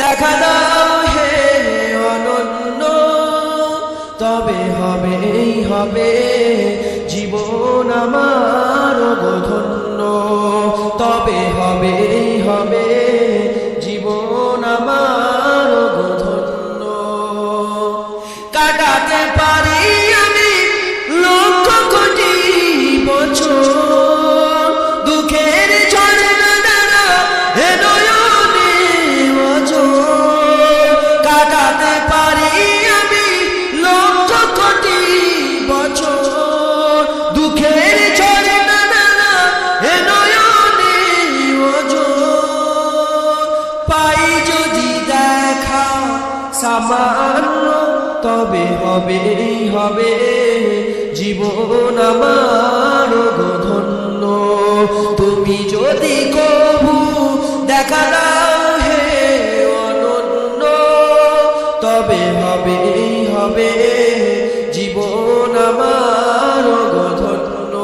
দেখা দাও হে অনন্য, তবে হবেই হবে জীবন আমার ধন্য, তবে হবেই হবে জীবন আমার ধন্য। কাটাতে পারি আমি লক্ষ কোটি বছর, দুঃখের ঝর্ণা দ্বারা এ নয়নে অঝোর। কাটাতে পারি আমি লক্ষ কোটি বছর, দুঃখের ঝর্ণা দ্বারা এ নয়নে অঝোর। পাই যদি দেখা সামান্য, তবে হবেই হবে জীবন আমার ধন্য। তুমি যদি কবু দেখা দাও হে অনন্য, তবে হবেই হবে জীবন আমার ধন্য।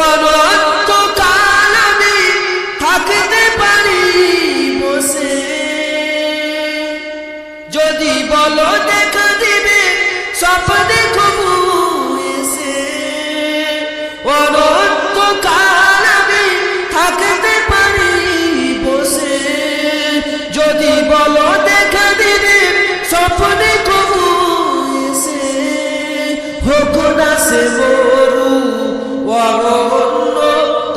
অনন্তকাল আমি থাকতে পারি বসে, যদি বলো দেখা দিবে স্বপ্নে কবু এসে। অনন্তকাল আমি থাকতে পারি বসে, যদি বলো দেখা দিবে স্বপ্নে কবু এসে। হোক না সে মরু অরণ্য,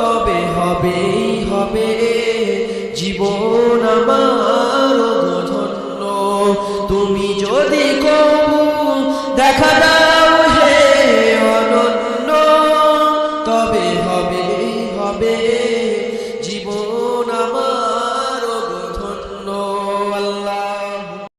তবে হবেই হবে জীবন আমার ধন্য। তুমি যদি কবু দেখা